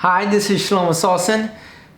Hi, this is Shelomo Solson,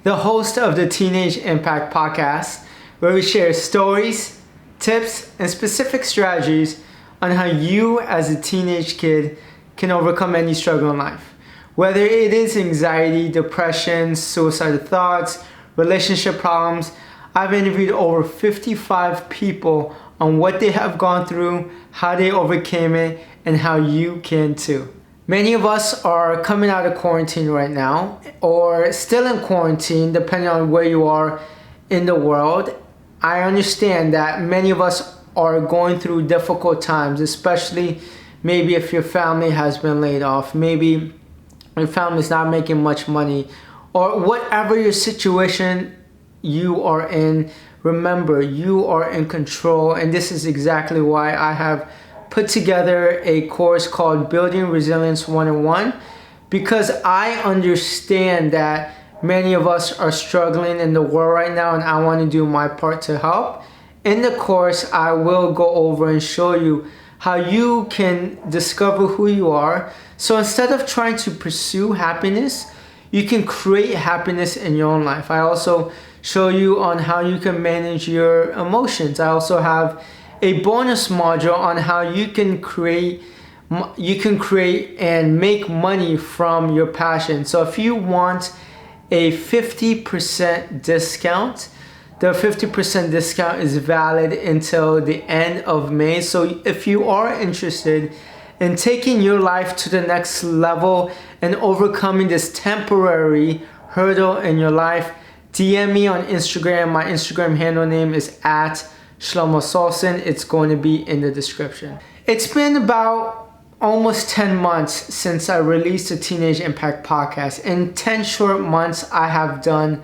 the host of the Teenage Impact Podcast, where we share stories, tips, and specific strategies on how you as a teenage kid can overcome any struggle in life. Whether it is anxiety, depression, suicidal thoughts, relationship problems, I've interviewed over 55 people on what they have gone through, how they overcame it, and how you can too. Many of us are coming out of quarantine right now, or still in quarantine, depending on where you are in the world. I understand that many of us are going through difficult times, especially maybe if your family has been laid off, maybe your family's not making much money, or whatever your situation you are in. Remember, you are in control, and this is exactly why I have put together a course called Building Resilience 101, because I understand that many of us are struggling in the world right now, and I want to do my part to help. In the course, I will go over and show you how you can discover who you are. So instead of trying to pursue happiness, you can create happiness in your own life. I also show you on how you can manage your emotions. I also have a bonus module on how you can create and make money from your passion. So if you want a 50% discount, the 50% discount is valid until the end of May. So if you are interested in taking your life to the next level and overcoming this temporary hurdle in your life, DM me on Instagram. My Instagram handle name is @Shelomo Solson. It's going to be in the description. It's been about almost 10 months since I released the Teenage Impact Podcast. In 10 short months, I have done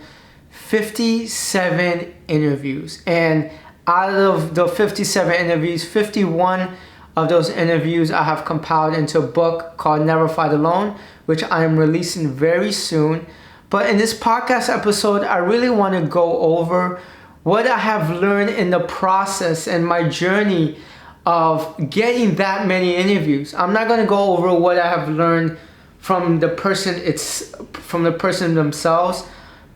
57 interviews. And out of the 57 interviews, 51 of those interviews I have compiled into a book called Never Fight Alone, which I am releasing very soon. But in this podcast episode, I really want to go over what I have learned in the process and my journey of getting that many interviews. I'm not going to go over what I have learned from the person themselves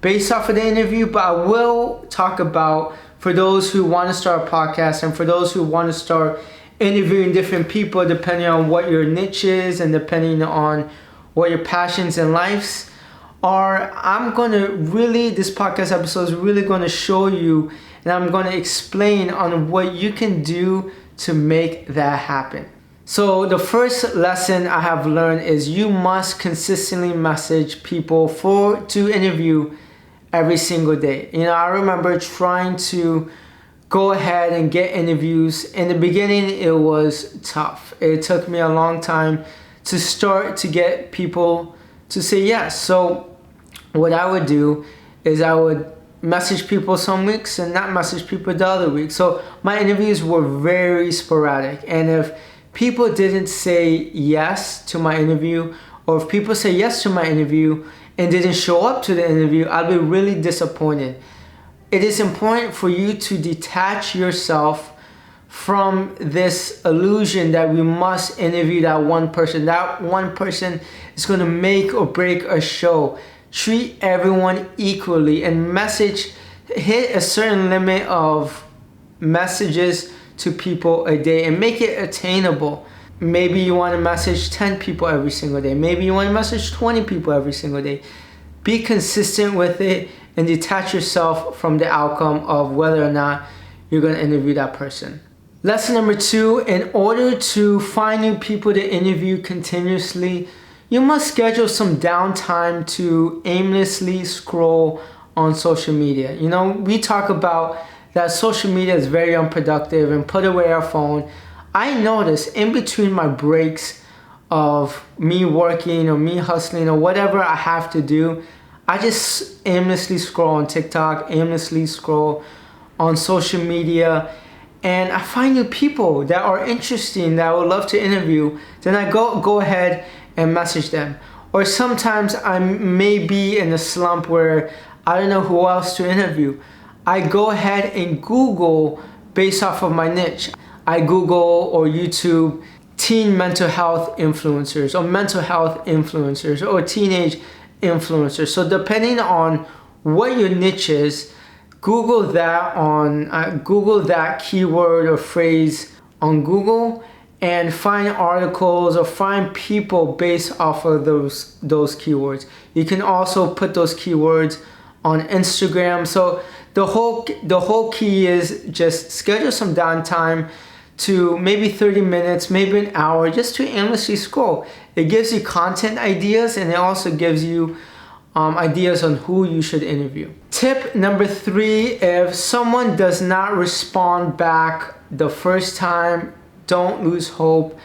based off of the interview, but I will talk about, for those who want to start a podcast and for those who want to start interviewing different people depending on what your niche is and depending on what your passions in life are. This podcast episode is really going to show you, and I'm going to explain on what you can do to make that happen. So the first lesson I have learned is you must consistently message people to interview every single day. I remember trying to go ahead and get interviews. In the beginning, it was tough. It took me a long time to start to get people to say yes. So what I would do is I would message people some weeks and not message people the other week. So my interviews were very sporadic. And if people didn't say yes to my interview, or if people say yes to my interview and didn't show up to the interview, I'd be really disappointed. It is important for you to detach yourself from this illusion that we must interview that one person. That one person is going to make or break a show. Treat everyone equally and hit a certain limit of messages to people a day and make it attainable. Maybe you want to message 10 people every single day. Maybe you want to message 20 people every single day. Be consistent with it and detach yourself from the outcome of whether or not you're going to interview that person. Lesson number 2, in order to find new people to interview continuously, you must schedule some downtime to aimlessly scroll on social media. We talk about that social media is very unproductive and put away our phone. I notice in between my breaks of me working or me hustling or whatever I have to do, I just aimlessly scroll on TikTok, aimlessly scroll on social media, and I find new people that are interesting that I would love to interview. Then I go ahead and message them. Or sometimes I may be in a slump where I don't know who else to interview. I go ahead and Google based off of my niche. I Google or YouTube teen mental health influencers or mental health influencers or teenage influencers. So depending on what your niche is, Google that keyword or phrase on Google and find articles or find people based off of those keywords. You can also put those keywords on Instagram. So the whole key is just schedule some downtime to maybe 30 minutes, maybe an hour, just to aimlessly scroll. It gives you content ideas, and it also gives you ideas on who you should interview. Tip number 3, if someone does not respond back the first time, don't lose hope.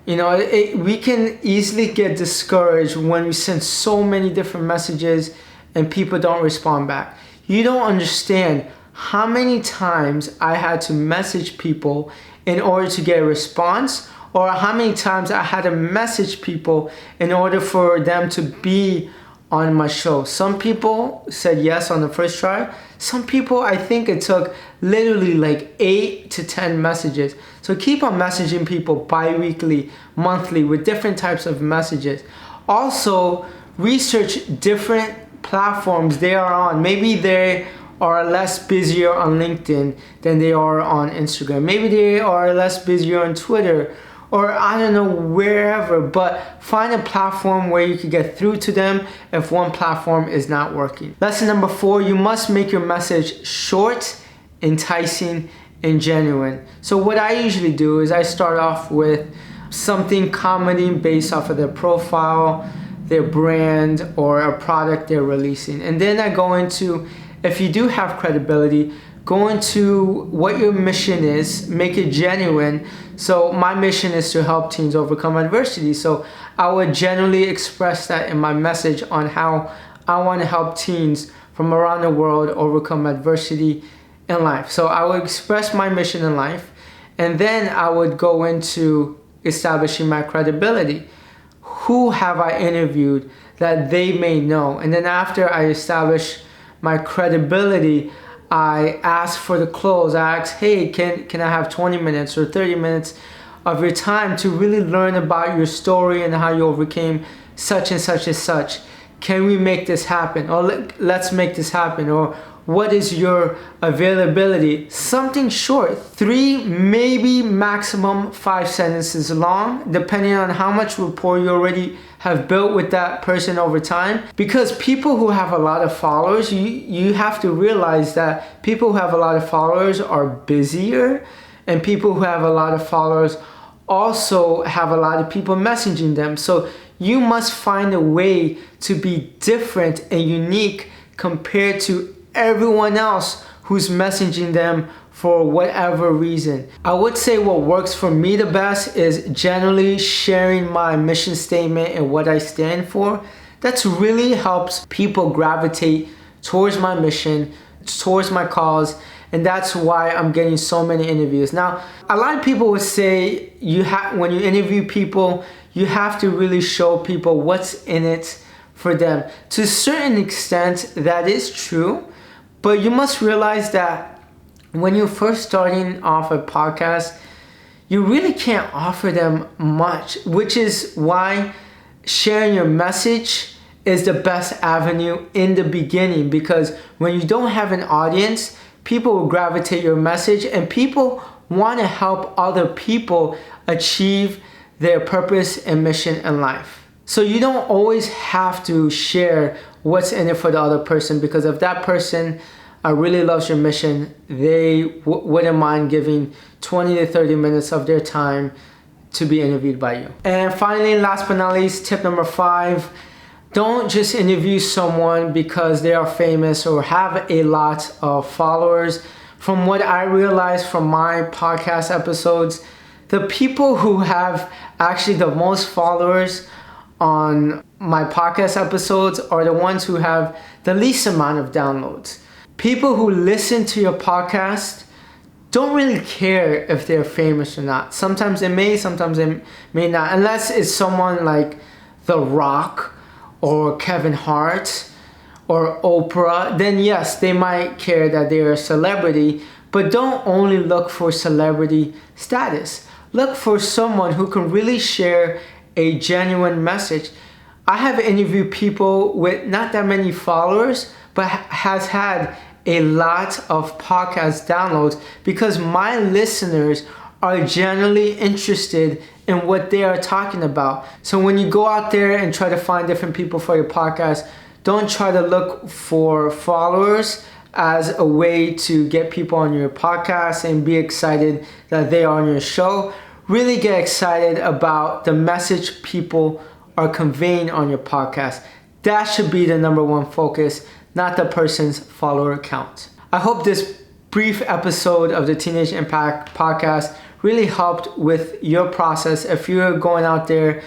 We can easily get discouraged when we send so many different messages and people don't respond back. You don't understand how many times I had to message people in order to get a response, or how many times I had to message people in order for them to be on my show. Some people said yes on the first try. Some people, I think it took literally like 8 to 10 messages. So keep on messaging people bi-weekly, monthly, with different types of messages. Also, research different platforms they are on. Maybe they are less busier on LinkedIn than they are on Instagram. Maybe they are less busier on Twitter, or I don't know, wherever, but find a platform where you can get through to them if one platform is not working. Lesson number 4, you must make your message short, enticing, and genuine. So what I usually do is I start off with something commenting based off of their profile, their brand, or a product they're releasing. And then I go into, if you do have credibility, go into what your mission is, make it genuine. So my mission is to help teens overcome adversity. So I would generally express that in my message on how I want to help teens from around the world overcome adversity in life. So I would express my mission in life, and then I would go into establishing my credibility. Who have I interviewed that they may know? And then after I establish my credibility, I ask for the close. I ask, hey, can I have 20 minutes or 30 minutes of your time to really learn about your story and how you overcame such and such and such? Can we make this happen? Or let's make this happen. Or what is your availability? Something short, 3, maybe maximum 5 sentences long, depending on how much rapport you already have built with that person over time. Because people who have a lot of followers, you have to realize that people who have a lot of followers are busier, and people who have a lot of followers also have a lot of people messaging them. So you must find a way to be different and unique compared to everyone else who's messaging them for whatever reason. I would say what works for me the best is generally sharing my mission statement and what I stand for. That's really helps people gravitate towards my mission, towards my cause, and that's why I'm getting so many interviews. Now, a lot of people would say when you interview people, you have to really show people what's in it for them. To a certain extent, that is true, but you must realize that when you're first starting off a podcast, you really can't offer them much, which is why sharing your message is the best avenue in the beginning, because when you don't have an audience, people will gravitate your message, and people want to help other people achieve their purpose and mission in life. So you don't always have to share what's in it for the other person, because if that person really loves your mission, they wouldn't mind giving 20 to 30 minutes of their time to be interviewed by you. And finally, last but not least, tip number 5, don't just interview someone because they are famous or have a lot of followers. From what I realized from my podcast episodes, the people who have actually the most followers on my podcast episodes are the ones who have the least amount of downloads. People who listen to your podcast don't really care if they're famous or not. Sometimes they may, sometimes they may not. Unless it's someone like The Rock or Kevin Hart or Oprah, then yes, they might care that they're a celebrity. But don't only look for celebrity status. Look for someone who can really share a genuine message. I have interviewed people with not that many followers, but has had a lot of podcast downloads because my listeners are generally interested in what they are talking about. So when you go out there and try to find different people for your podcast, don't try to look for followers as a way to get people on your podcast and be excited that they are on your show. Really get excited about the message people are conveying on your podcast. That should be the number one focus, not the person's follower count. I hope this brief episode of the Teenage Impact podcast really helped with your process. If you're going out there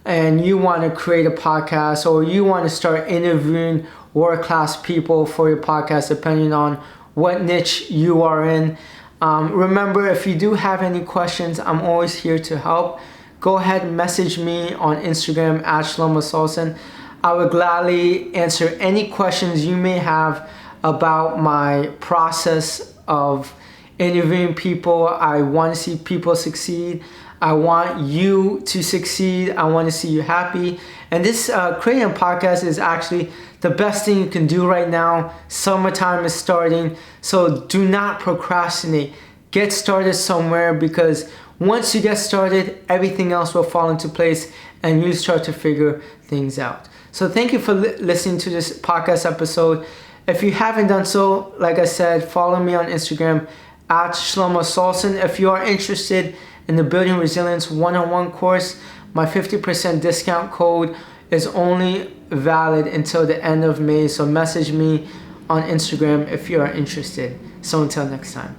and you want to create a podcast, or you want to start interviewing world-class people for your podcast, depending on what niche you are in. Remember, if you do have any questions, I'm always here to help. Go ahead and message me on Instagram at Shelomo Solson. I would gladly answer any questions you may have about my process of interviewing people. I want to see people succeed. I want you to succeed. I want to see you happy. And this creating a podcast is actually the best thing you can do right now. Summertime is starting, so do not procrastinate. Get started somewhere, because once you get started, everything else will fall into place and you start to figure things out. So thank you for listening to this podcast episode. If you haven't done so, like I said, follow me on Instagram at Shelomo Solson. If you are interested in the Building Resilience one-on-one course, my 50% discount code is only valid until the end of May. So message me on Instagram if you are interested. So until next time.